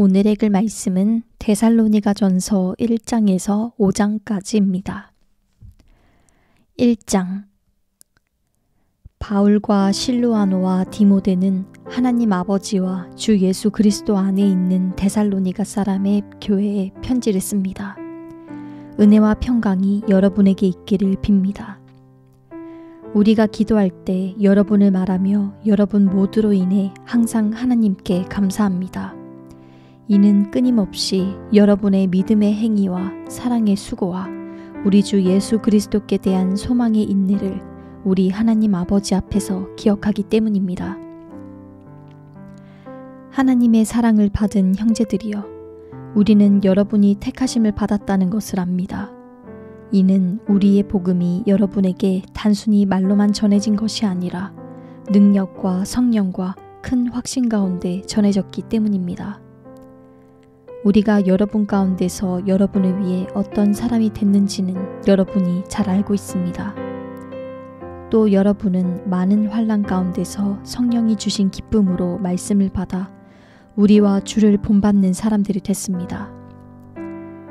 오늘 읽을 말씀은 데살로니가전서 1장에서 5장까지입니다. 1장. 바울과 실루아노와 디모데는 하나님 아버지와 주 예수 그리스도 안에 있는 데살로니가 사람의 교회에 편지를 씁니다. 은혜와 평강이 여러분에게 있기를 빕니다. 우리가 기도할 때 여러분을 말하며 여러분 모두로 인해 항상 하나님께 감사합니다. 이는 끊임없이 여러분의 믿음의 행위와 사랑의 수고와 우리 주 예수 그리스도께 대한 소망의 인내를 우리 하나님 아버지 앞에서 기억하기 때문입니다. 하나님의 사랑을 받은 형제들이여, 우리는 여러분이 택하심을 받았다는 것을 압니다. 이는 우리의 복음이 여러분에게 단순히 말로만 전해진 것이 아니라 능력과 성령과 큰 확신 가운데 전해졌기 때문입니다. 우리가 여러분 가운데서 여러분을 위해 어떤 사람이 됐는지는 여러분이 잘 알고 있습니다. 또 여러분은 많은 환난 가운데서 성령이 주신 기쁨으로 말씀을 받아 우리와 주를 본받는 사람들이 됐습니다.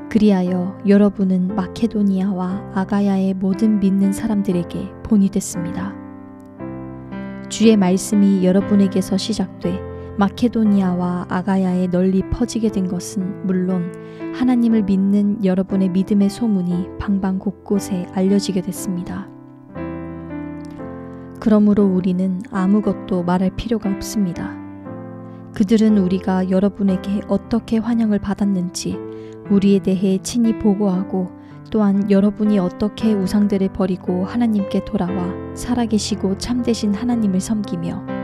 그리하여 여러분은 마케도니아와 아가야의 모든 믿는 사람들에게 본이 됐습니다. 주의 말씀이 여러분에게서 시작돼 마케도니아와 아가야에 널리 퍼지게 된 것은 물론 하나님을 믿는 여러분의 믿음의 소문이 방방 곳곳에 알려지게 됐습니다. 그러므로 우리는 아무것도 말할 필요가 없습니다. 그들은 우리가 여러분에게 어떻게 환영을 받았는지 우리에 대해 친히 보고하고 또한 여러분이 어떻게 우상들을 버리고 하나님께 돌아와 살아계시고 참되신 하나님을 섬기며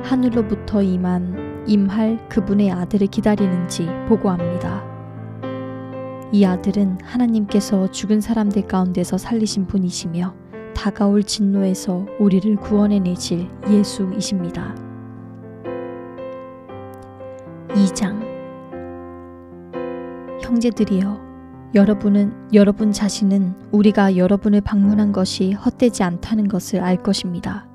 하늘로부터 임할 그분의 아들을 기다리는지 보고합니다. 이 아들은 하나님께서 죽은 사람들 가운데서 살리신 분이시며 다가올 진노에서 우리를 구원해내실 예수이십니다. 2장. 형제들이여, 여러분 자신은 우리가 여러분을 방문한 것이 헛되지 않다는 것을 알 것입니다.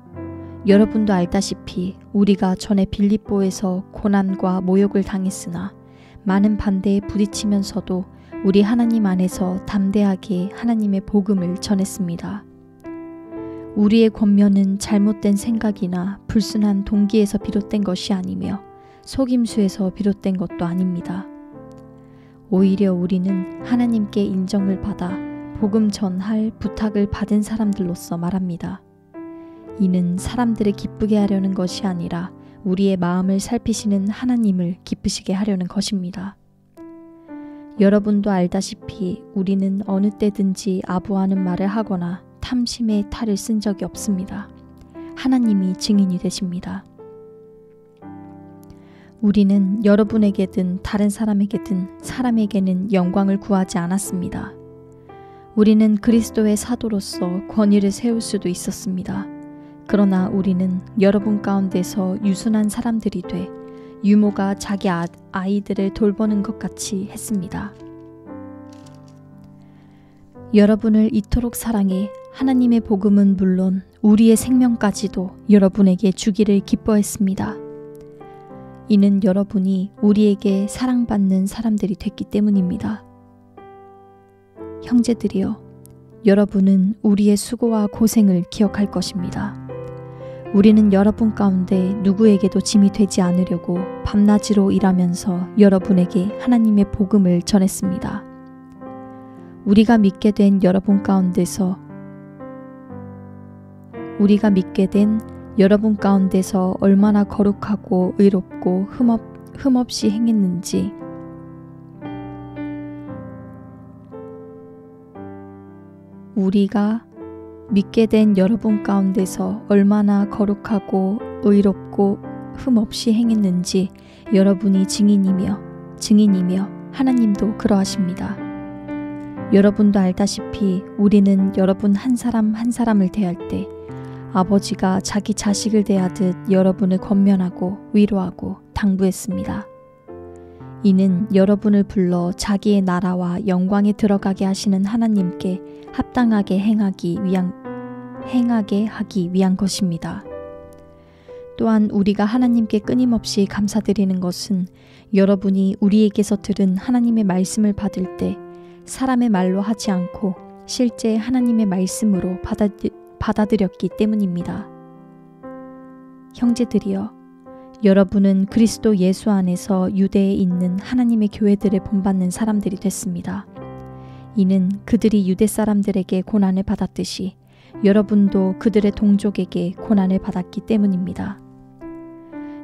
여러분도 알다시피 우리가 전에 빌립보에서 고난과 모욕을 당했으나 많은 반대에 부딪히면서도 우리 하나님 안에서 담대하게 하나님의 복음을 전했습니다. 우리의 권면은 잘못된 생각이나 불순한 동기에서 비롯된 것이 아니며 속임수에서 비롯된 것도 아닙니다. 오히려 우리는 하나님께 인정을 받아 복음 전할 부탁을 받은 사람들로서 말합니다. 이는 사람들을 기쁘게 하려는 것이 아니라 우리의 마음을 살피시는 하나님을 기쁘시게 하려는 것입니다. 여러분도 알다시피 우리는 어느 때든지 아부하는 말을 하거나 탐심의 탈을 쓴 적이 없습니다. 하나님이 증인이 되십니다. 우리는 여러분에게든 다른 사람에게는 영광을 구하지 않았습니다. 우리는 그리스도의 사도로서 권위를 세울 수도 있었습니다. 그러나 우리는 여러분 가운데서 유순한 사람들이 돼 유모가 자기 아이들을 돌보는 것 같이 했습니다. 여러분을 이토록 사랑해 하나님의 복음은 물론 우리의 생명까지도 여러분에게 주기를 기뻐했습니다. 이는 여러분이 우리에게 사랑받는 사람들이 됐기 때문입니다. 형제들이여, 여러분은 우리의 수고와 고생을 기억할 것입니다. 우리는 여러분 가운데 누구에게도 짐이 되지 않으려고 밤낮으로 일하면서 여러분에게 하나님의 복음을 전했습니다. 우리가 믿게 된 여러분 가운데서 얼마나 거룩하고 의롭고 흠없이 행했는지 우리가 믿게 된 여러분 가운데서 얼마나 거룩하고 의롭고 흠없이 행했는지 여러분이 증인이며 하나님도 그러하십니다. 여러분도 알다시피 우리는 여러분 한 사람 한 사람을 대할 때 아버지가 자기 자식을 대하듯 여러분을 권면하고 위로하고 당부했습니다. 이는 여러분을 불러 자기의 나라와 영광에 들어가게 하시는 하나님께 합당하게 행하게 하기 위한 것입니다. 또한 우리가 하나님께 끊임없이 감사드리는 것은 여러분이 우리에게서 들은 하나님의 말씀을 받을 때 사람의 말로 하지 않고 실제 하나님의 말씀으로 받아들였기 때문입니다. 형제들이여, 여러분은 그리스도 예수 안에서 유대에 있는 하나님의 교회들을 본받는 사람들이 됐습니다. 이는 그들이 유대 사람들에게 고난을 받았듯이 여러분도 그들의 동족에게 고난을 받았기 때문입니다.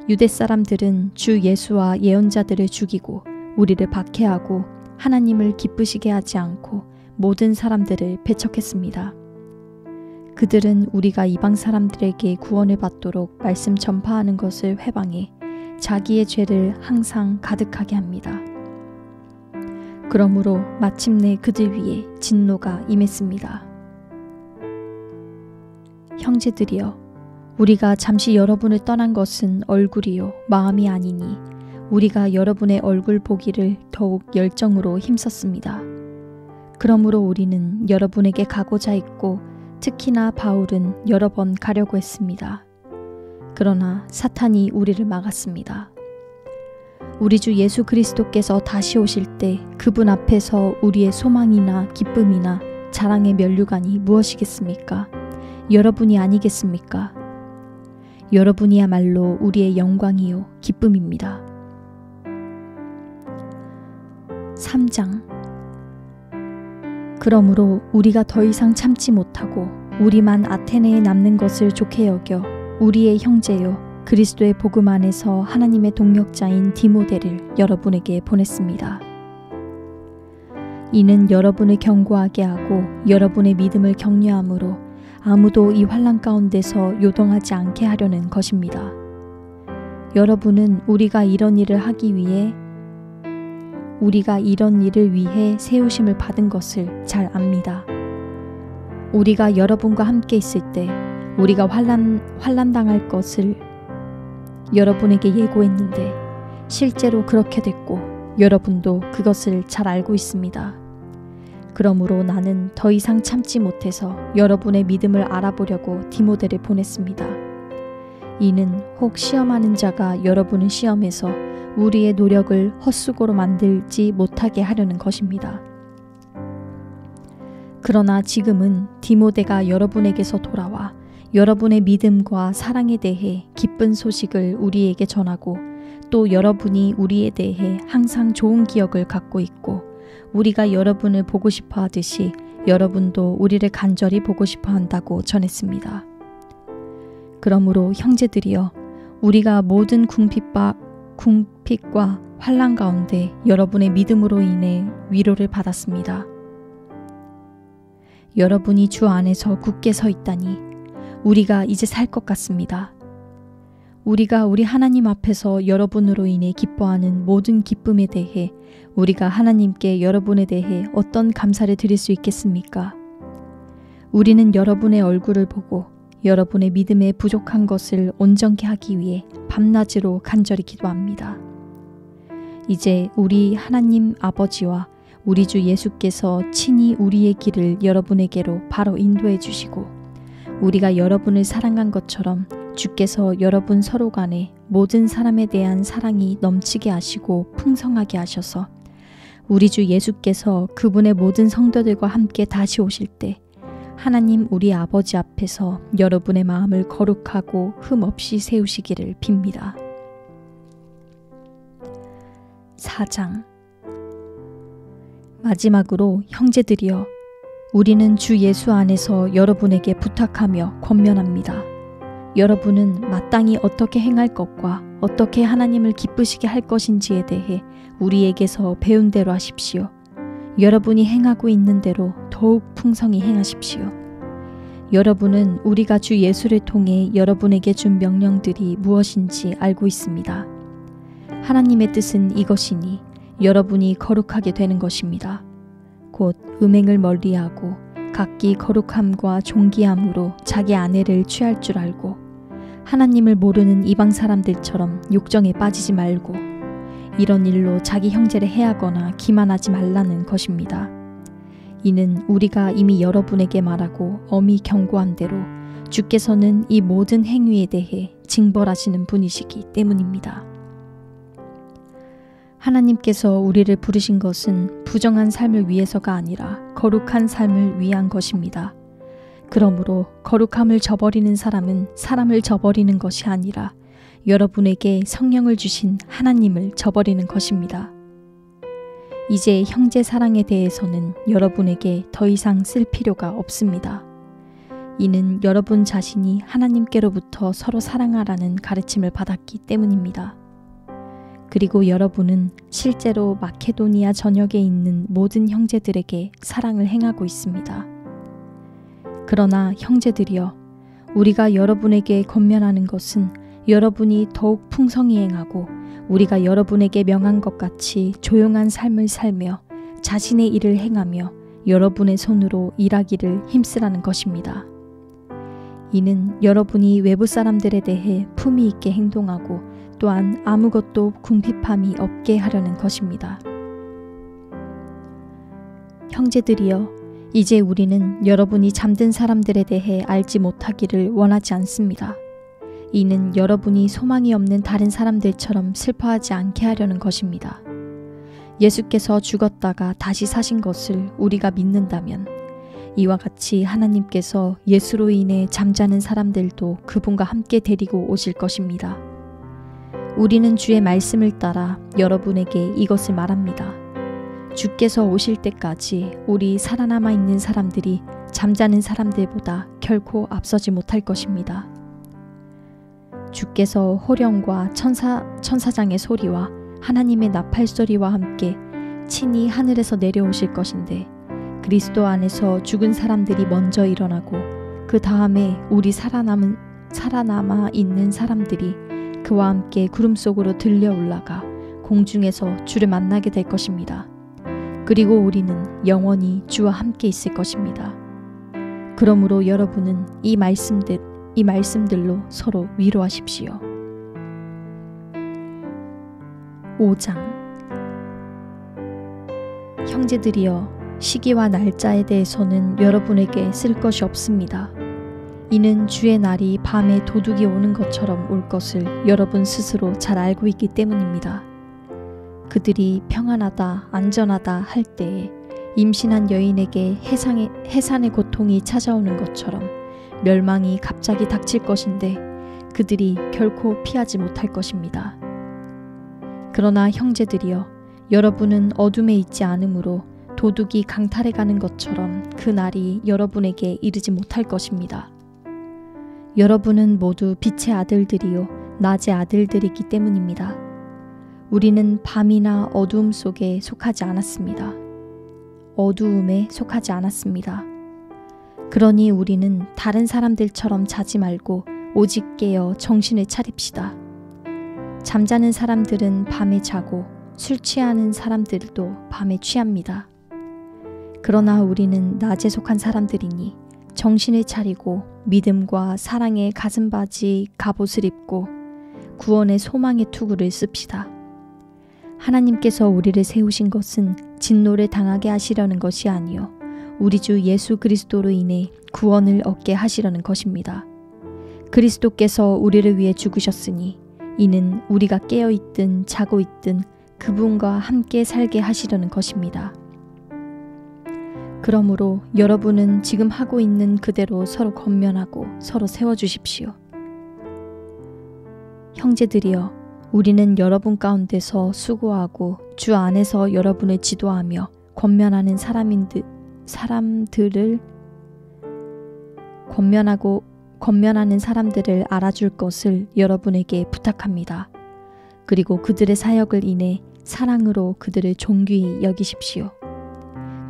유대 사람들은 주 예수와 예언자들을 죽이고 우리를 박해하고 하나님을 기쁘시게 하지 않고 모든 사람들을 배척했습니다. 그들은 우리가 이방 사람들에게 구원을 받도록 말씀 전파하는 것을 회방해 자기의 죄를 항상 가득하게 합니다. 그러므로 마침내 그들 위에 진노가 임했습니다. 형제들이여, 우리가 잠시 여러분을 떠난 것은 얼굴이요 마음이 아니니 우리가 여러분의 얼굴 보기를 더욱 열정으로 힘썼습니다. 그러므로 우리는 여러분에게 가고자 했고 특히나 바울은 여러 번 가려고 했습니다. 그러나 사탄이 우리를 막았습니다. 우리 주 예수 그리스도께서 다시 오실 때 그분 앞에서 우리의 소망이나 기쁨이나 자랑의 면류관이 무엇이겠습니까? 여러분이 아니겠습니까? 여러분이야말로 우리의 영광이요 기쁨입니다. 3장. 그러므로 우리가 더 이상 참지 못하고 우리만 아테네에 남는 것을 좋게 여겨 우리의 형제요 그리스도의 복음 안에서 하나님의 동력자인 디모데를 여러분에게 보냈습니다. 이는 여러분을 견고하게 하고 여러분의 믿음을 격려함으로 아무도 이 환난 가운데서 요동하지 않게 하려는 것입니다. 여러분은 우리가 이런 일을 위해 세우심을 받은 것을 잘 압니다. 우리가 여러분과 함께 있을 때 우리가 환난 당할 것을 여러분에게 예고했는데 실제로 그렇게 됐고 여러분도 그것을 잘 알고 있습니다. 그러므로 나는 더 이상 참지 못해서 여러분의 믿음을 알아보려고 디모데를 보냈습니다. 이는 혹 시험하는 자가 여러분을 시험해서 우리의 노력을 헛수고로 만들지 못하게 하려는 것입니다. 그러나 지금은 디모데가 여러분에게서 돌아와 여러분의 믿음과 사랑에 대해 기쁜 소식을 우리에게 전하고 또 여러분이 우리에 대해 항상 좋은 기억을 갖고 있고 우리가 여러분을 보고 싶어 하듯이 여러분도 우리를 간절히 보고 싶어 한다고 전했습니다. 그러므로 형제들이여, 우리가 모든 궁핍과 환난 가운데 여러분의 믿음으로 인해 위로를 받았습니다. 여러분이 주 안에서 굳게 서 있다니 우리가 이제 살 것 같습니다. 우리가 우리 하나님 앞에서 여러분으로 인해 기뻐하는 모든 기쁨에 대해 우리가 하나님께 여러분에 대해 어떤 감사를 드릴 수 있겠습니까? 우리는 여러분의 얼굴을 보고 여러분의 믿음에 부족한 것을 온전케 하기 위해 밤낮으로 간절히 기도합니다. 이제 우리 하나님 아버지와 우리 주 예수께서 친히 우리의 길을 여러분에게로 바로 인도해 주시고 우리가 여러분을 사랑한 것처럼 주께서 여러분 서로 간에 모든 사람에 대한 사랑이 넘치게 하시고 풍성하게 하셔서 우리 주 예수께서 그분의 모든 성도들과 함께 다시 오실 때 하나님 우리 아버지 앞에서 여러분의 마음을 거룩하고 흠 없이 세우시기를 빕니다. 4장. 마지막으로 형제들이여, 우리는 주 예수 안에서 여러분에게 부탁하며 권면합니다. 여러분은 마땅히 어떻게 행할 것과 어떻게 하나님을 기쁘시게 할 것인지에 대해 우리에게서 배운 대로 하십시오. 여러분이 행하고 있는 대로 더욱 풍성히 행하십시오. 여러분은 우리가 주 예수를 통해 여러분에게 준 명령들이 무엇인지 알고 있습니다. 하나님의 뜻은 이것이니 여러분이 거룩하게 되는 것입니다. 곧 음행을 멀리하고 각기 거룩함과 존귀함으로 자기 아내를 취할 줄 알고 하나님을 모르는 이방 사람들처럼 욕정에 빠지지 말고 이런 일로 자기 형제를 해하거나 기만하지 말라는 것입니다. 이는 우리가 이미 여러분에게 말하고 엄히 경고한 대로 주께서는 이 모든 행위에 대해 징벌하시는 분이시기 때문입니다. 하나님께서 우리를 부르신 것은 부정한 삶을 위해서가 아니라 거룩한 삶을 위한 것입니다. 그러므로 거룩함을 저버리는 사람은 사람을 저버리는 것이 아니라 여러분에게 성령을 주신 하나님을 저버리는 것입니다. 이제 형제 사랑에 대해서는 여러분에게 더 이상 쓸 필요가 없습니다. 이는 여러분 자신이 하나님께로부터 서로 사랑하라는 가르침을 받았기 때문입니다. 그리고 여러분은 실제로 마케도니아 전역에 있는 모든 형제들에게 사랑을 행하고 있습니다. 그러나 형제들이여, 우리가 여러분에게 권면하는 것은 여러분이 더욱 풍성히 행하고 우리가 여러분에게 명한 것 같이 조용한 삶을 살며 자신의 일을 행하며 여러분의 손으로 일하기를 힘쓰라는 것입니다. 이는 여러분이 외부 사람들에 대해 품위 있게 행동하고 또한 아무것도 궁핍함이 없게 하려는 것입니다. 형제들이여, 이제 우리는 여러분이 잠든 사람들에 대해 알지 못하기를 원하지 않습니다. 이는 여러분이 소망이 없는 다른 사람들처럼 슬퍼하지 않게 하려는 것입니다. 예수께서 죽었다가 다시 사신 것을 우리가 믿는다면 이와 같이 하나님께서 예수로 인해 잠자는 사람들도 그분과 함께 데리고 오실 것입니다. 우리는 주의 말씀을 따라 여러분에게 이것을 말합니다. 주께서 오실 때까지 우리 살아남아 있는 사람들이 잠자는 사람들보다 결코 앞서지 못할 것입니다. 주께서 호령과 천사장의 소리와 하나님의 나팔 소리와 함께 친히 하늘에서 내려오실 것인데 그리스도 안에서 죽은 사람들이 먼저 일어나고 그 다음에 우리 살아남아 있는 사람들이 그와 함께 구름 속으로 들려 올라가 공중에서 주를 만나게 될 것입니다. 그리고 우리는 영원히 주와 함께 있을 것입니다. 그러므로 여러분은 이 말씀들로 서로 위로하십시오. 5장. 형제들이여, 시기와 날짜에 대해서는 여러분에게 쓸 것이 없습니다. 이는 주의 날이 밤에 도둑이 오는 것처럼 올 것을 여러분 스스로 잘 알고 있기 때문입니다. 그들이 평안하다, 안전하다 할 때에 임신한 여인에게 해산의 고통이 찾아오는 것처럼 멸망이 갑자기 닥칠 것인데 그들이 결코 피하지 못할 것입니다. 그러나 형제들이여, 여러분은 어둠에 있지 않으므로 도둑이 강탈해 가는 것처럼 그 날이 여러분에게 이르지 못할 것입니다. 여러분은 모두 빛의 아들들이요 낮의 아들들이기 때문입니다. 우리는 밤이나 어두움 속에 속하지 않았습니다. 어두움에 속하지 않았습니다. 그러니 우리는 다른 사람들처럼 자지 말고 오직 깨어 정신을 차립시다. 잠자는 사람들은 밤에 자고 술 취하는 사람들도 밤에 취합니다. 그러나 우리는 낮에 속한 사람들이니 정신을 차리고 믿음과 사랑의 가슴바지 갑옷을 입고 구원의 소망의 투구를 씁시다. 하나님께서 우리를 세우신 것은 진노를 당하게 하시려는 것이 아니요 우리 주 예수 그리스도로 인해 구원을 얻게 하시려는 것입니다. 그리스도께서 우리를 위해 죽으셨으니 이는 우리가 깨어있든 자고 있든 그분과 함께 살게 하시려는 것입니다. 그러므로 여러분은 지금 하고 있는 그대로 서로 권면하고 서로 세워주십시오. 형제들이여, 우리는 여러분 가운데서 수고하고 주 안에서 여러분을 지도하며 권면하는 권면하는 사람들을 알아줄 것을 여러분에게 부탁합니다. 그리고 그들의 사역을 인해 사랑으로 그들을 존귀히 여기십시오.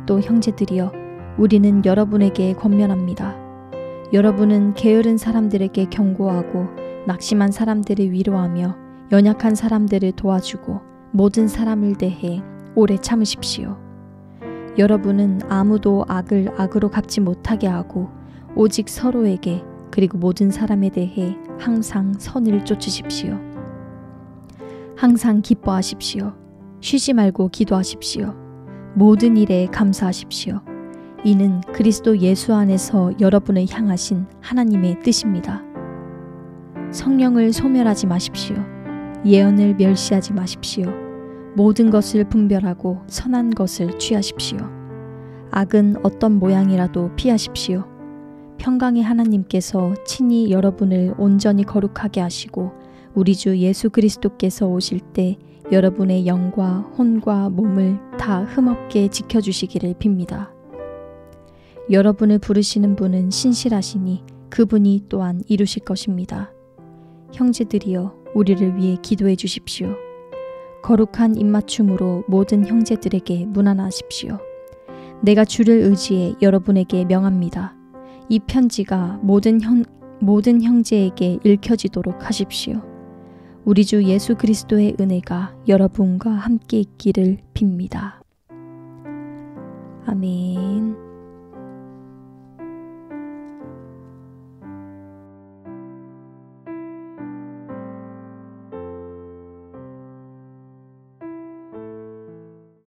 또 형제들이여, 우리는 여러분에게 권면합니다. 여러분은 게으른 사람들에게 경고하고 낙심한 사람들을 위로하며 연약한 사람들을 도와주고 모든 사람을 대해 오래 참으십시오. 여러분은 아무도 악을 악으로 갚지 못하게 하고 오직 서로에게 그리고 모든 사람에 대해 항상 선을 쫓으십시오. 항상 기뻐하십시오. 쉬지 말고 기도하십시오. 모든 일에 감사하십시오. 이는 그리스도 예수 안에서 여러분을 향하신 하나님의 뜻입니다. 성령을 소멸하지 마십시오. 예언을 멸시하지 마십시오. 모든 것을 분별하고 선한 것을 취하십시오. 악은 어떤 모양이라도 피하십시오. 평강의 하나님께서 친히 여러분을 온전히 거룩하게 하시고 우리 주 예수 그리스도께서 오실 때 여러분의 영과 혼과 몸을 다 흠없게 지켜주시기를 빕니다. 여러분을 부르시는 분은 신실하시니 그분이 또한 이루실 것입니다. 형제들이여, 우리를 위해 기도해 주십시오. 거룩한 입맞춤으로 모든 형제들에게 문안하십시오. 내가 주를 의지해 여러분에게 명합니다. 이 편지가 모든 형제에게 읽혀지도록 하십시오. 우리 주 예수 그리스도의 은혜가 여러분과 함께 있기를 빕니다. 아멘.